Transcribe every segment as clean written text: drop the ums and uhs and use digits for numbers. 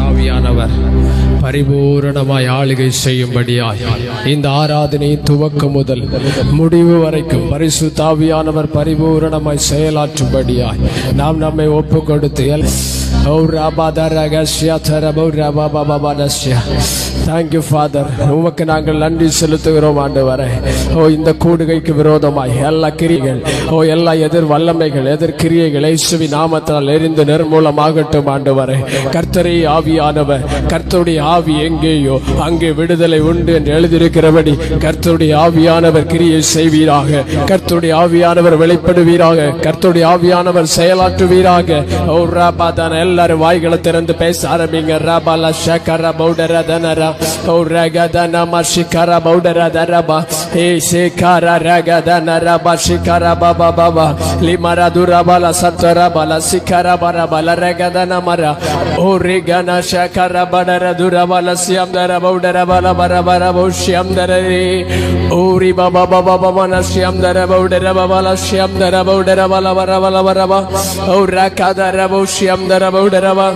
ஆவியானவர் பரிபூரணமாய் ஆளுகை செய்யும்படியாய் இந்த ஆராதனை துவக்கம் முதல் முடிவு வரைக்கும் பரிசுத்த ஆவியானவர் பரிபூரணமாய் செயலாற்றும்படியாய் நாம் நம்மை ஒப்பு கொடுத்து தேங்க்யூ ஃபாதர். உமக்கு நாங்கள் நன்றி செலுத்துகிறோம் ஆண்டவரே. இந்த கூடுகைக்கு விரோதமாய் எல்லா கிரியைகள் எல்லா எதிர் வல்லமைகள் எதிர் கிரியைகள் இயேசுவின் நாமத்தால் எரிந்து நிர்மூலமாகட்டும் ஆண்டவரே. கர்த்தரே ஆவியானவர், கர்த்தருடைய ஆவி எங்கேயோ அங்கே விடுதலை உண்டு என்று எழுதியிருக்கிறபடி கர்த்தருடைய ஆவியானவர் கிரியை செய்வீராக, கர்த்தருடைய ஆவியானவர் வெளிப்படுவீராக, கர்த்தருடைய ஆவியானவர் செயலாற்றுவீராக. எல்லாரும் வாய்களை திறந்து பேச ஆரம்பிங்க. ரபால ஷகர பௌடர தனரா ரகதன மஷிகர பௌடர தரபா ஏ ஷேகர ரகதன ரபா ஷிகர பாபா பாபா லிமரா துரபல சத்தர பல சிகர பரபல ரகதன மரா ஓ ரிகன ஷகர படர துரபல சியம்தர பௌடர பல பரபர பௌஷ்யம்தர ஓரி பாபா பாபா மனஷ்யம்தர பௌடர பல ஷ்யம்தர பௌடர பல பரபல பரபா ஓ ரகதர பௌஷ்யம்தர பௌடரபா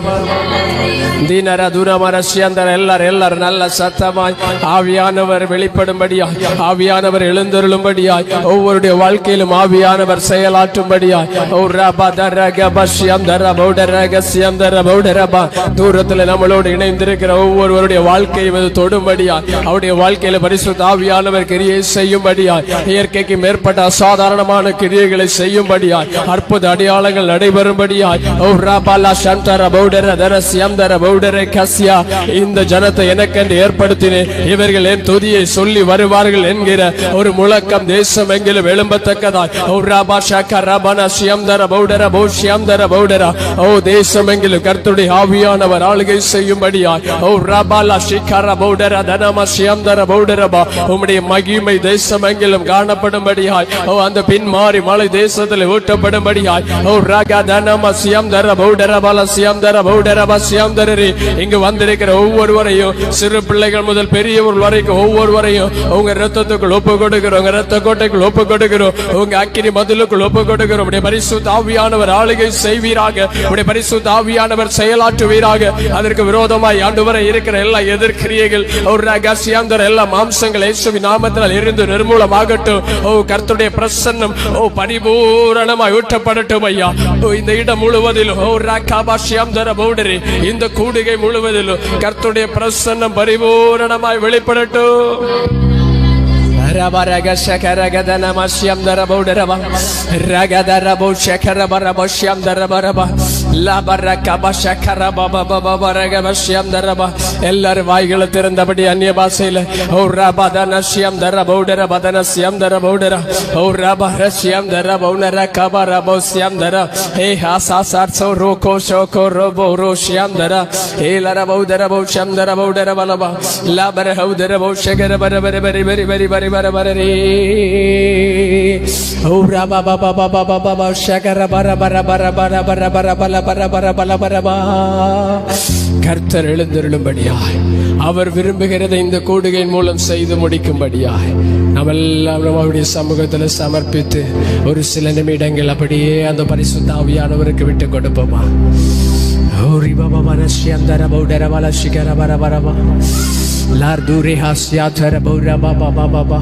தீனர துரமரஷ்யந்தர எல்லாரும் நல்ல சத்தமாய் ஆவியானவர் வெளிப்படும்படியாய், ஆவியானவர் எழுந்தருளும்படியாய், ஒவ்வொருடைய வாழ்க்கையிலும் ஆவியானவர் செயலாற்றும்படியாய். தூரத்தில் நம்மளோடு இணைந்திருக்கிற ஒவ்வொருவருடைய வாழ்க்கையை தொடும்படியாய், அவருடைய வாழ்க்கையில பரிசுத்த ஆவியானவர் கிரியை செய்யும்படியாய், இயற்கைக்கு மேற்பட்ட அசாதாரணமான கிரியைகளை செய்யும்படியாய், அற்புத அடையாளங்கள் நடைபெறும்படியாய். இந்த ஜனத்தை எனக்கென்று ஏற்படுத்தினேன், இவர்கள் என் துதியை சொல்லி வருவார்கள் என்கிற ஒரு முழக்கம் தேசம் எங்கிலும் எழும்பத்தக்கதாய் தேசம் எங்கிலும் கர்த்தருடைய ஆவியானவர் ஆளுகை செய்யும்படியாய் உம்முடைய மகிமை தேசம் எங்கிலும் காணப்படும்படியாய், அந்த பின்மாறி மலை தேசத்தில் ஊட்டப்படும்படியாய் இங்கு வந்திருக்கிற ஒவ்வொருவரையும் சிறு பிள்ளைகள் முதல் பெரியவர்கள் வரைக்கும் ஒவ்வொருவரையும் உங்க ரத்தத்துக்குள் ஒப்பு கொடுக்கிறோம், உங்க ரத்த கோட்டைக்குள் ஒப்பு கொடுக்கிறோம், உங்க அக்கினி மதிலுக்குள் ஒப்பு கொடுக்கிறோம். உடைய பரிசுத்த ஆவியானவர் ஆளுகை செய்வீராக, உடைய பரிசுத்த ஆவியானவர் செயலாற்றுவீராக. அதற்கு விரோதமாய் ஆண்டவரை இருக்கிற எல்லா எதிர்கிரியைகள் எல்லா மாம்சங்கள் இயேசுவின் நாமத்தினால் இருந்து நிர்மூலமாகட்டும். கர்த்தருடைய பிரசன்னம் பரிபூரணமாய் ஊற்றப்படட்டும் ஐயா. இந்த இடம் முழுவதிலும் இந்த கூடுகை முழுவதிலும் கர்த்தருடைய பிரசன்னம் பரிபூரணமாய் வெளிப்படட்டும். Rabaraga shakaragada namashyam darabaudaraba ragadarabu shakarabarabashyam darabaraba labarakaba shakarababababaragashyam daraba எல்லாரும் வாய்களை திறந்தபடி அந்நிய பாஷையில ஓ ரபதனஷ்யம் தரபௌடரபதனஷ்யம் தரபௌடர ஓ ரபரஷ்யம் தரபௌனர கபரபௌஷ்யம் தர ஹே ஹாசாசார்சோ ரோகோ ஷோகோ ரோபோரோஷ்யம் தர ஹே லரபௌதரபௌஷ்யம் தரபௌடரபலபா லாபரஹௌதரபௌஷகரபரபரபரி பரி பரி பரி பரபரரே ஓ ரபபபபபபப ஷகரபரபரபரபரபரபரபரபரபரபரபரபரபரபா கர்த்தர் எழுந்தருளும்படியாய், அவர் விரும்புகிறதை இந்த கூடுகையின் மூலம் செய்து முடிக்கும்படியாய் நாம் எல்லாம் அவருடைய சமூகத்தில் சமர்ப்பித்து ஒரு சில நிமிடங்கள் அப்படியே அந்த பரிசுத்த ஆவியானவருக்கு விட்டு கொடுப்போமா. ஓரி பாபா மனஷ்யந்தர பௌடர வலஷிகர பரபரபா லார்துரே ஹாஸ்யாதர பௌரபா பாபா பாபா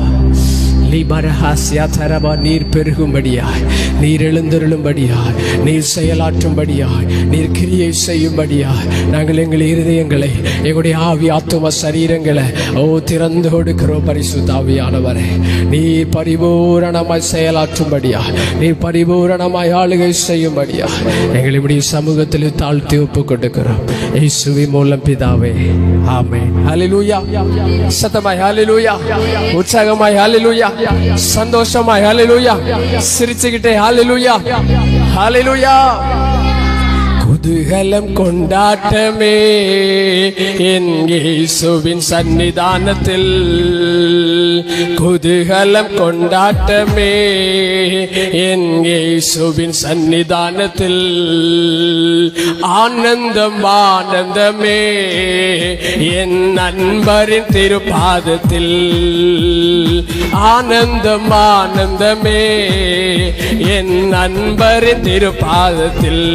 நீர் பெருகும்படியாய், நீர் எழுந்தருளும்படியாய், நீர் செயலாற்றும்படியாய், நீர் கிரியை செய்யும்படியாய் நாங்கள் எங்கள் இருதயங்களை எங்களுடைய ஆவி ஆத்தும சரீரங்களை திறந்து கொடுக்கிறோம். பரிசுத்த ஆவியானவரே, நீர் பரிபூரணமாய் செயலாற்றும்படியாய், நீர் பரிபூரணமாய் ஆளுகை செய்யும்படியாய் எங்களுடைய சமூகத்தில் தாழ்த்தி ஒப்பு கொடுக்கிறோம். இயேசுவின் மூலம் பிதாவே, ஆமென். ஹல்லேலூயா. சத்தமாய் ஹல்லேலூயா, உற்சாகமாய் ஹல்லேலூயா, சந்தோஷமாய் ஹல்லேலூயா, சிரிச்சுக்கிட்டே ஹல்லேலூயா ஹல்லேலூயா. குதூகலம் கொண்டாட்டமே என் இயேசுவின் சன்னிதானத்தில், குதூகலம் கொண்டாட்டமே என் இயேசுவின் சன்னிதானத்தில், ஆனந்தம் ஆனந்தமே என் நண்பரின் திருப்பாதத்தில், ஆனந்தம் ஆனந்தமே என் அன்பரின் திருப்பாதத்தில்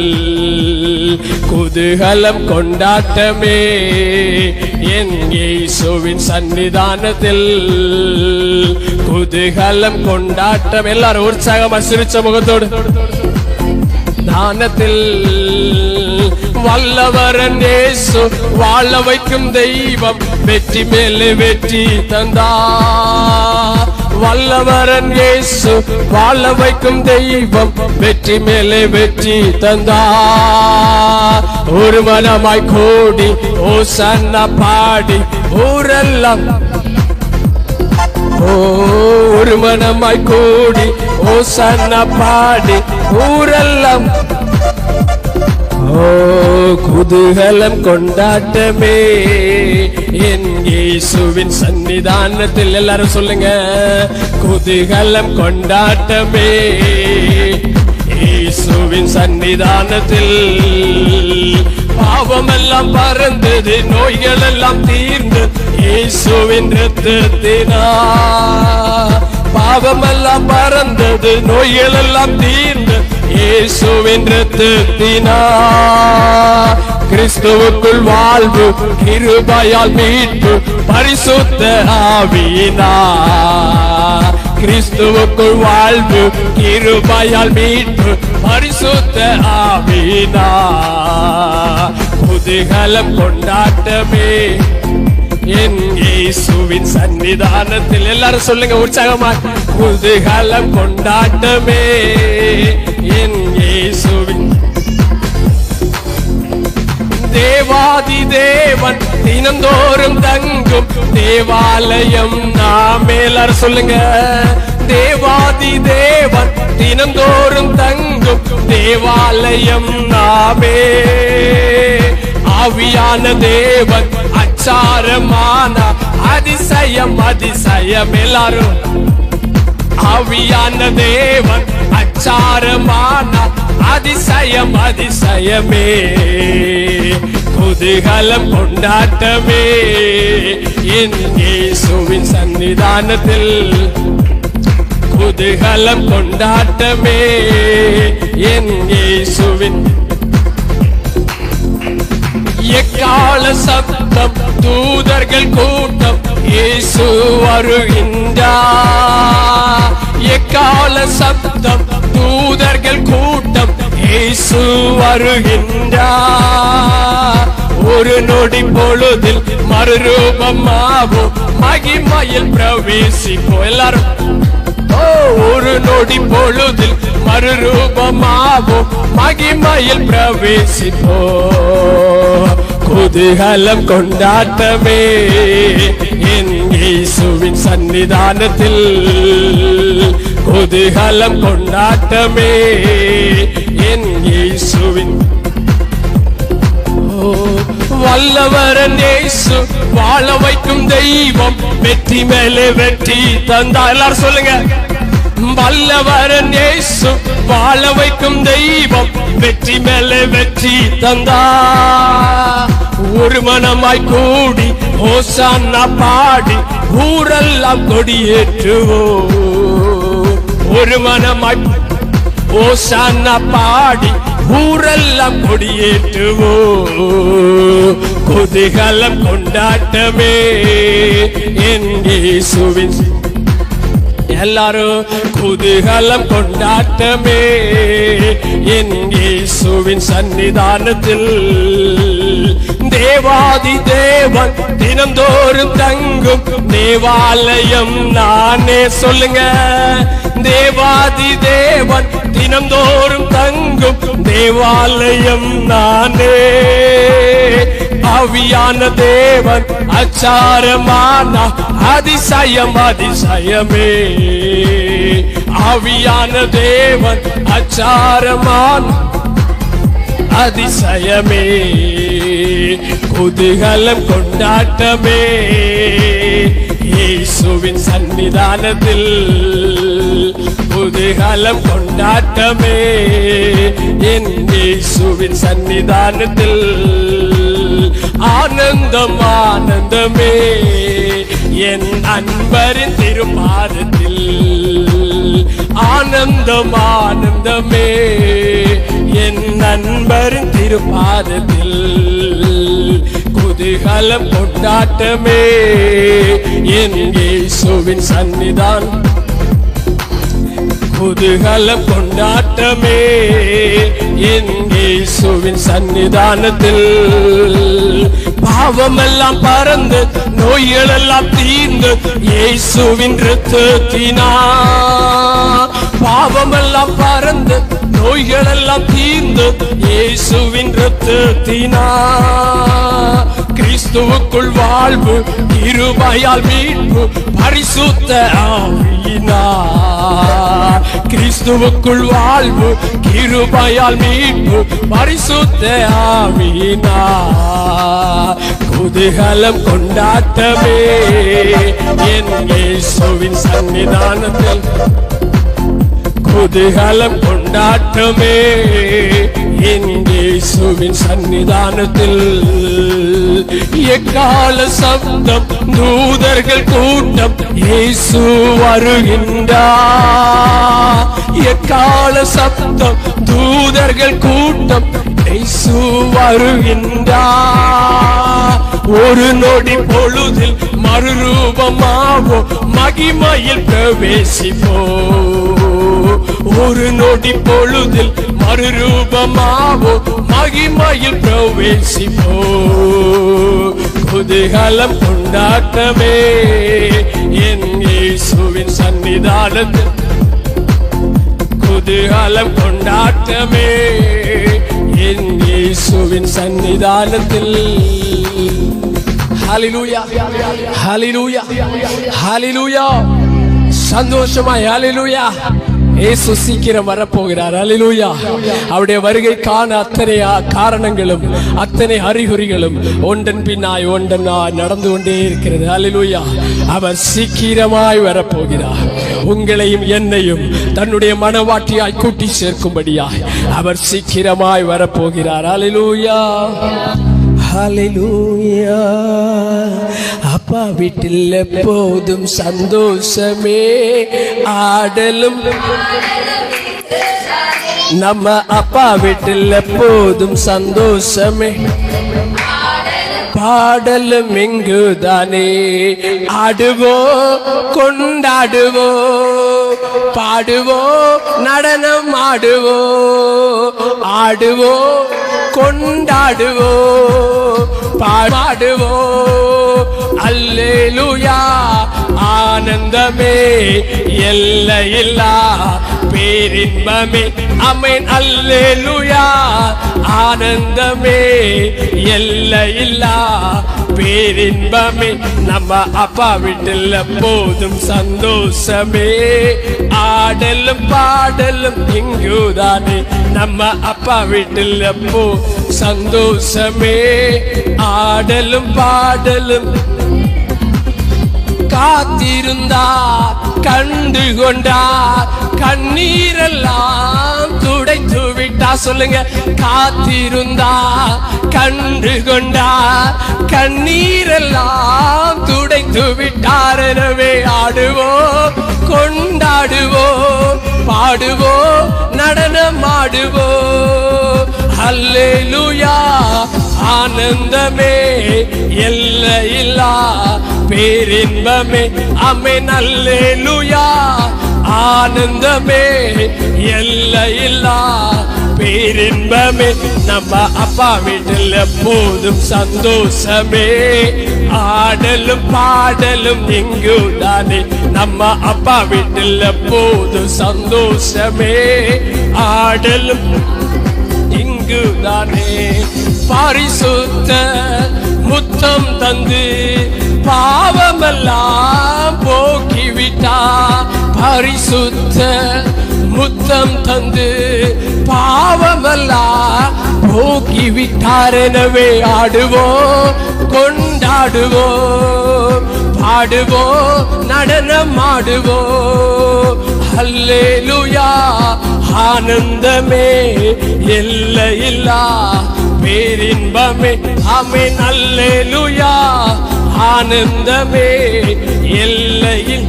குதூகலம் கொண்டாட்டமே என் இயேசுவின் சன்னிதானத்தில் குதூகலம் கொண்டாட்டம். எல்லாரும் உற்சாகமா சிரிச்ச முகத்தோடு தானத்தில் வல்லவரன் இயேசு வாழ வைக்கும் தெய்வம் வெற்றி மேலே வெற்றி தந்தார். வல்லவரன் இயேசு வாழ வைக்கும் தெய்வம் வெற்றி மேலே வெற்றி தந்தார். ஒரு மனமாய் கூடி ஓசன்னா பாடி ஊரெல்லாம் ஒரு மனமாய் கூடி ஓசன்னா பாடி ஊரெல்லாம் குதூகலம் கொண்டாட்டமே என் இயேசுவின் சன்னிதானத்தில். எல்லாரும் சொல்லுங்க, குதூகலம் கொண்டாட்டமே இயேசுவின் சன்னிதானத்தில். பாவமெல்லாம் பறந்தது, நோய்கள் எல்லாம் தீர்ந்து இயேசுவின் இரத்தத்தினால். பாவமெல்லாம் பறந்தது, நோய்கள் எல்லாம் தீர்ந்து இயேசுவின் இரத்தத்தினால். கிறிஸ்துவுக்குள் வாழ்வு, கிருபையால் மீட்பு, பரிசுத்த ஆவியினார். கிறிஸ்துவுக்குள் வாழ்வு, கிருபையால் மீட்பு, பரிசுத்த ஆவியினார். குதூகலம் கொண்டாட்டமே என் இயேசுவின் சன்னிதானத்தில். எல்லாரும் சொல்லுங்க உற்சாகமா, குதூகலம் கொண்டாட்டமே என் இயேசுவின். தேவாதி தேவன் தினந்தோறும் தங்கும் தேவாலயம் நாமே. எல்லாரும் சொல்லுங்க, தேவாதி தேவன் தினந்தோறும் தங்கும் தேவாலயம் நாமே. ஆவியான தேவன் அச்சாரமான அதிசயம் அதிசயம். எல்லாரும், ஆவியான தேவன் அச்சாரமான அதிசயம் அதிசயமே. குதூகலம் கொண்டாட்டமே என் இயேசுவின் சன்னிதானத்தில். குதூகலம் கொண்டாட்டமே என் இயேசுவின். எக்கால சத்தம், தூதர்கள் கூட்டம், இயேசு வருகின்றார். எக்கால சத்தம், தூதர்கள் கூட்டம், இயேசு வருகின்றார். ஒரு நொடி பொழுதில் மறுரூபமாவோம், மகிமையில் பிரவேசிப்போம். எல்லாரும், ஒரு நொடி பொழுதில் மறுரூபமாவோம், மகிமையில் பிரவேசிப்போம். குதூகலம் கொண்டாட்டமே என் இயேசுவின் சன்னிதானத்தில். குதூகலம் கொண்டாட்டமே என் இயேசுவின். வல்லவரன் இயேசு வாழ வைக்கும் தெய்வம் வெற்றி மேலே வெற்றி தந்தார். எல்லாரும் சொல்லுங்க, வல்லவரன் இயேசு வாழ வைக்கும் தெய்வம் வெற்றி மேலே வெற்றி தந்தார். ஒரு மனமாய் கூடி ஓசானா பாடி ஊரெல்லாம் கொடியேற்றுவோம். ஒரு மனமாய் ஓசானா பாடி ஊரெல்லாம் கொடியேற்றுவோம். குதூகலம் கொண்டாட்டமே என் இயேசுவின். எல்லாரும், குதூகலம் கொண்டாட்டமே என் இயேசுவின் சன்னிதானத்தில். தேவாதி தேவன் தினந்தோறும் தங்கும் தேவாலயம் நானே. சொல்லுங்க, தேவாதி தேவன் தினந்தோறும் தங்கும் தேவாலயம் நானே. ஆவியான தேவன் அச்சாரமான அதிசயம் அதிசயமே. ஆவியான தேவன் அச்சாரமான அதிசயமே. குதூகலம் கொண்டாட்டமே இயேசுவின் சன்னிதானத்தில். குதூகலம் கொண்டாட்டமே என் இயேசுவின் சன்னிதானத்தில். ஆனந்தம் ஆனந்தமே என் அன்பரின் திருப்பாதத்தில். ஆனந்தம் ஆனந்தமே என் நண்பரின் திருப்பாதத்தில் குதூகலம் கொண்டாட்டமே என் இயேசுவின் சந்நிதான் குதூகலம் கொண்டாட்டமே என் இயேசுவின் சன்னிதானத்தில் பாவமெல்லாம் பறந்து நோய்கள் எல்லாம் தீர்ந்து இயேசுவின் இரத்தத்தினா பாவமெல்லாம் பறந்து நோய்கள் எல்லாம் தீர்ந்து இயேசுவின் இரத்தத்தினா கிறிஸ்துவுக்குள் வாழ்வு கிருபையால் மீட்பு பரிசுத்த ஆவியினார் கிறிஸ்துவுக்குள் வாழ்வு கிருபையால் மீட்பு பரிசுத்த ஆவியினார் குதூகலம் கொண்டாட்டமே என் இயேசுவின் சன்னிதானத்தில் குதூகலம் கொண்டாட்டமே என் இயேசுவின் சன்னிதானத்தில் எக்கால சப்தம் தூதர்கள் கூட்டம் இயேசு வருகின்றார் எக்கால சப்தம் தூதர்கள் கூட்டம் இயேசு வருகின்றார் ஒரு நொடி பொழுதில் மறுரூபமாவோ மகிமையில் பிரவேசிப்போ ஒரு நொடி பொழுதில் மறுரூபமாவோ மகிமையில் பிரவேசிப்போ குதூகலம் கொண்டாட்டமே என் இயேசுவின் சன்னிதானத்தில் குதூகலம் கொண்டாட்டமே என் இயேசுவின் சன்னிதானத்தில் ஹல்லேலூயா ஹல்லேலூயா ஹல்லேலூயா சந்தோஷமாய் ஹல்லேலூயா இயேசு சீக்கிரம் வரப்போகிறார் ஹல்லேலூயா அவருடைய வருகைக்கான அத்தனை காரணங்களும் அத்தனை அறிகுறிகளும் ஒன்றன் பின்னாய் ஒன்றனாய் நடந்து கொண்டே இருக்கிறது ஹல்லேலூயா அவர் சீக்கிரமாய் வரப்போகிறார் உங்களையும் என்னையும் தன்னுடைய மனவாட்டியாய் கூட்டி சேர்க்கும்படியாய் அவர் சீக்கிரமாய் வரப்போகிறார் ஹல்லேலூயா ஹல்லேலூயா அப்பா வீட்டில் எப்போதும் சந்தோஷமே ஆடலும் நம்ம அப்பா வீட்டில் எப்போதும் சந்தோஷமே பாடலும் இங்குதானே ஆடுவோ கொண்டாடுவோ பாடுவோ நடனம் ஆடுவோ ஆடுவோ கொண்டாடுவோ பாடுவோ அல்லேலூயா ஆனந்தமே எல்லையில்லா பேரின்பமே ஆமென் அல்லேலூயா ஆனந்தமே எல்லையில்லா பேரின்பமே நம்ம அப்பா வீட்டில் எப்போதும் சந்தோஷமே ஆடலும் பாடலும் இங்குதானே நம்ம அப்பா வீட்டில் எப்போ சந்தோஷமே ஆடலும் பாடலும் காத்திருந்தார் கண்டு கொண்டார் கண்ணீரெல்லாம் துடைத்து விட்டார் சொல்லுங்க காத்திருந்தார் கண்டு கொண்டார் கண்ணீரெல்லாம் துடைத்து விட்டார் எனவே ஆடுவோம் கொண்டாடுவோம் பாடுவோம் நடனம் ஆடுவோம் அல்லேலூயா ஆனந்தமே எல்லையில்லா பேரின்பமே ஆமென் அல்லேலூயா ஆனந்தமே எல்லையில்லா பேரின்பமே நம்ம அப்பா வீட்டில் எப்போதும் சந்தோஷமே ஆடலும் பாடலும் இங்குதானே நம்ம அப்பா வீட்டில் எப்போதும் சந்தோஷமே ஆடலும் இங்குதானே பரிசுத்த முத்தம் தந்து பாவமெல்லாம் போக்கிவிட்டா பரிசுத்த முத்தம் தந்து பாவமெல்லாம் போக்கிவிட்டார் எனவே ஆடுவோம் கொண்டாடுவோம் பாடுவோம் நடனம் ஆடுவோம் அல்லேலூயா ஆனந்தமே எல்லையில்லா பேரின்பமே ஆமென் அல்லேலூயா ஆனந்தமே எல்லையில்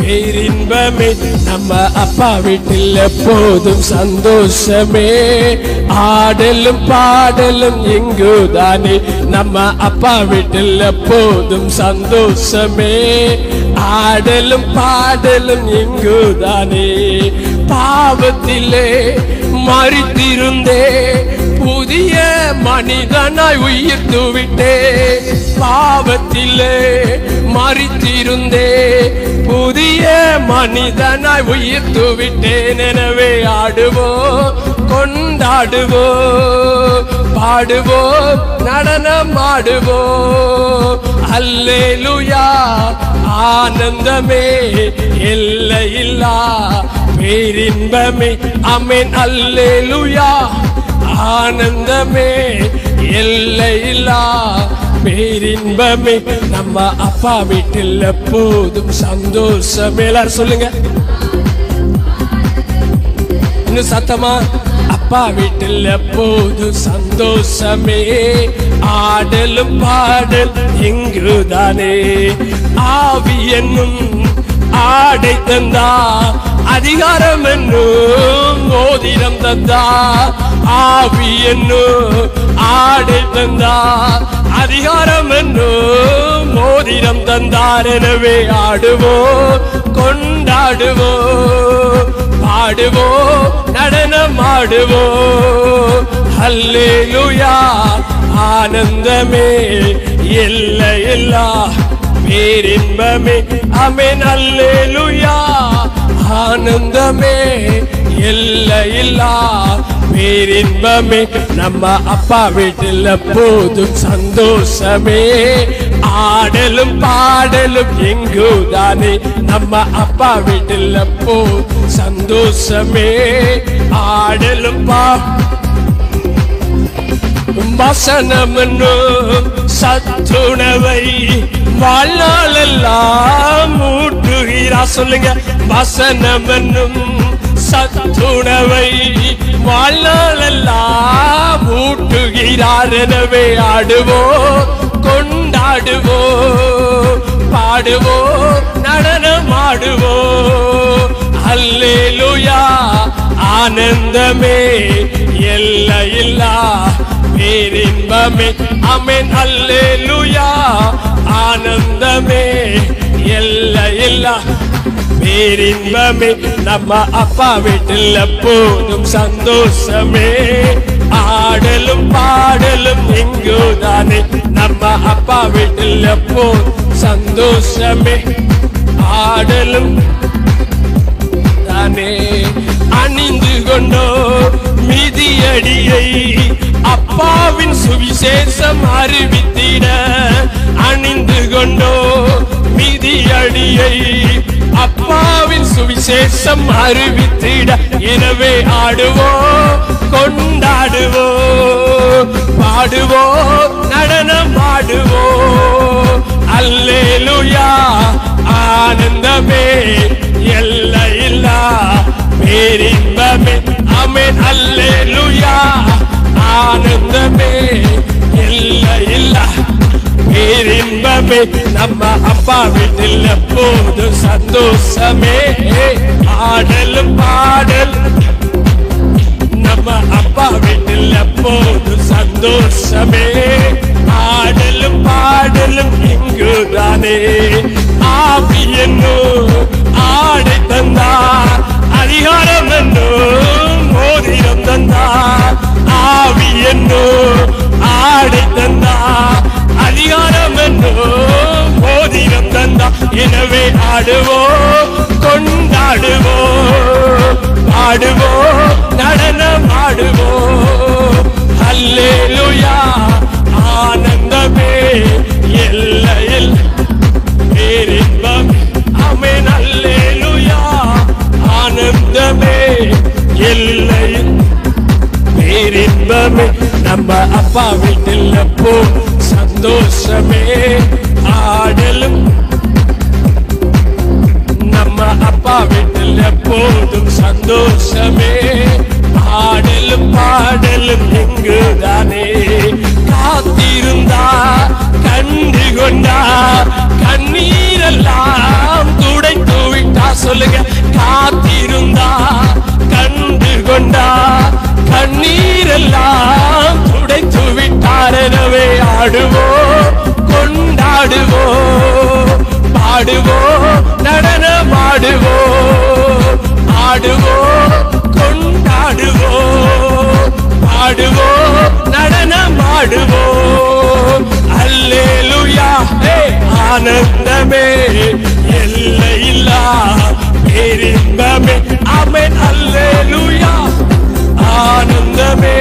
பேரின்பமே. நம்ம அப்பா வீட்டில் எப்போதும் சந்தோஷமே. ஆடலும் பாடலும் இங்குதானே. நம்ம அப்பா வீட்டில் எப்போதும் சந்தோஷமே. ஆடலும் பாடலும் இங்குதானே. பாவத்திலே மரித்திருந்தே புதிய மனிதனாய் உயிர்த்து விட்டே. பாவத்திலே மரித்திருந்தே புதிய மனிதனாய் உயிர்த்து விட்டேன். எனவே ஆடுவோம், கொண்டாடுவோம், பாடுவோம், நடனம் ஆடுவோம். அல்லேலூயா, ஆனந்தமே, எல்லையில்லா பேரின்பமே. ஆமென். அல்லேலூயா, ஆனந்தமே, எல்லையில்லா பேரின்பமே. நம்ம அப்பா வீட்டில் எப்போதும் சந்தோஷமே. எல்லாரும் சொல்லுங்க இன்னும் சத்தமா. அப்பா வீட்டில் எப்போதும் சந்தோஷமே. ஆடலும் பாடல் இங்குதானே. ஆவி என்னும் ஆடை தந்தா, அதிகாரம் என்னும் மோதிரம் தந்தா. ஆவி என்னும் ஆடை தந்தா, அதிகாரம் என்னும் மோதிரம் தந்தார். எனவே ஆடுவோம், கொண்டாடுவோம், பாடுவோம், நடனம் ஆடுவோம். அல்லேலூயா, ஆனந்தமே, எல்லையில்லா பேரின்பமே. ஆமென். அல்லேலூயா, ஆனந்தமே, எல்லையில்லா பேரின்பமே. நம்ம அப்பா வீட்டில் எப்போதும் சந்தோஷமே. ஆடலும் பாடலும் எங்குதானே. நம்ம அப்பா வீட்டில் எப்போதும் சந்தோஷமே. ஆடலும் வசனம் என்னும் சத்துணவை வாழ்நாளெல்லாம் ஊட்டுகிறார். சொல்லுங்க. வசனம் என்னும் சத்துணவை வாழ்நாளெல்லாம் ஊட்டுகிறார். எனவே ஆடுவோம், கொண்டாடுவோம், பாடுவோம், நடனம் ஆடுவோம். அல்லேலூயா, ஆனந்தமே, எல்லையில்லா பேரின்பமே. ஆமென். அல்லேலூயா, ஆனந்தமே, எல்லையில்லா பேரின்பமே. நம்ம அப்பா வீட்டில் எப்போதும் சந்தோஷமே. ஆடலும் பாடலும் இங்குதானே. நம்ம அப்பா வீட்டில் எப்போதும் சந்தோஷமே. ஆடலும் தானே. அணிந்து கொண்டோ மிதியடியை அப்பாவின் சுவிசேஷம் அறிவித்திட. அணிந்து கொண்டோ மிதியடியை அப்பாவின் சுவிசேஷம் அறிவித்திட. எனவே ஆடுவோம், கொண்டாடுவோம், பாடுவோம், நடனம் ஆடுவோம். அல்லேலூயா, ஆனந்தமே, எல்லையில்லா பேரின்பமே. ஆமென். அல்லேலூயா, ஆனந்தமே, எல்லையில்லா பேரின்பமே. நம்ம அப்பா வீட்டில் எப்போதும் சந்தோஷமே. ஆடலும் பாடல் நம்ம அப்பா வீட்டில் எப்போதும் சந்தோஷமே. ஆடலும் பாடலும் இங்குதானே. ஆவி என்னும் ஆடை தந்தா, அதிகாரம் என்னும் மோதிரம் தந்தா. ஆவி என்னும் ஆடை தந்தா, அதிகாரம் என்னும் மோதிரம் தந்தா. எனவே ஆடுவோம், கொண்டாடுவோம், பாடுவோம், நடனம் ஆடுவோம். அல்லேலூயா, ஆனந்தமே, எல்லையில் பேரின்பம். ஆமென். அல்லேலூயா, ஆனந்தமே, எல்லையில் பேரின்பமே. நம்ம அப்பா வீட்டில் எப்போ சந்தோஷமே. ஆடலும் நம்ம அப்பா வீட்டில் எப்போதும் சந்தோஷமே. ஆடலும் பாடலும் எங்குதானே. காத்திருந்தா கண்டு கொண்டா, கண்ணீரெல்லாம் துடைத்து விட்டா. கண்ணீரெல்லாம் துடைத்து விட்டார். எனவே ஆடுவோம், கொண்டாடுவோம், பாடுவோம், நடனமாடுவோம், ஆடுவோம், கொண்டாடுவோம், பாடுவோம், நடனமாடுவோம். அல்லேலூயா, ஆனந்தமே எல்லையில்லா பேரின்பமே. ஆமென். அல்லேலூயா, ஆனந்தமே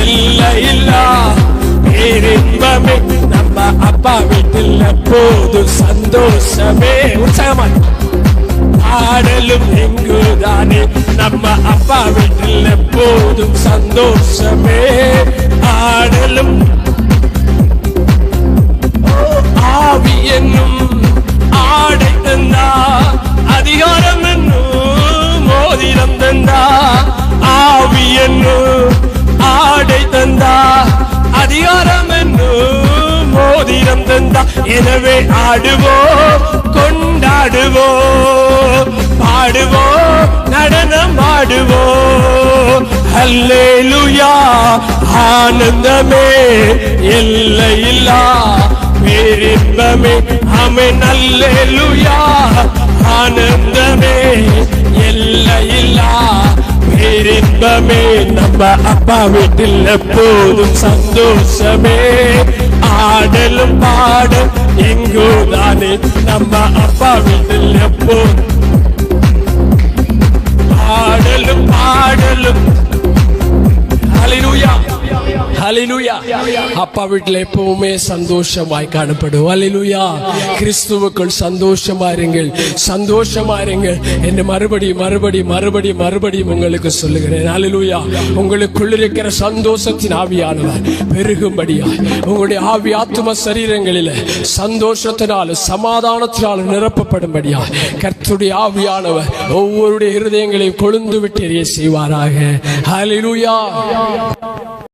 எல்லையில்லா பேரின்பமே. நம்ம அப்பா வீட்டில் எப்போது சந்தோஷமே. உற்சாகமாய் ஆடலும் எங்குதானே. நம்ம அப்பா வீட்டில் எப்போதும் சந்தோஷமே. ஆடலும் ஆவி என்னும் ஆடை தந்தா, அதிகாரம் என்னும் மோதிரம் தந்தா. ஆவி என்னும் ஆடை தந்தா, அதிகாரம் என்னும் மோதிரம் தந்தா. எனவே ஆடுவோம், கொண்டாடுவோம், பாடுவோம், நடனம் ஆடுவோம். அல்லேலூயா, ஆனந்தமே எல்லையில்லா பேரின்பமே. ஆமென். அல்லேலூயா, ஆனந்தமே எல்லையில்லா பேரின்பமே. நம்ம அப்பா வீட்டில் எப்போதும் சந்தோஷமே. ஆடலும் பாடல் எங்குதானே. நம்ம அப்பா வீட்டில் எப்போதும் ஆடலும் பாடலும். ஹல்லேலூயா, ஹல்லேலூயா. அப்பா வீட்டில் எப்பவுமே சந்தோஷமாய் காணப்படும். ஹல்லேலூயா. கிறிஸ்துவுக்குள் சந்தோஷமா இருங்கள், சந்தோஷமா இருங்கள் என்று மறுபடியும் உங்களுக்கு சொல்லுகிறேன். ஹல்லேலூயா. உங்களுக்குள் இருக்கிற சந்தோஷத்தின் ஆவியானவர் பெருகும்படியா உங்களுடைய ஆவி ஆத்தும சரீரங்களில் சந்தோஷத்தினாலும் சமாதானத்தினாலும் நிரப்பப்படும்படியா கர்த்தருடைய ஆவியானவர் ஒவ்வொருடைய இருதயங்களையும் கொழுந்து விட்டு எரிய செய்வாராக. ஹல்லேலூயா.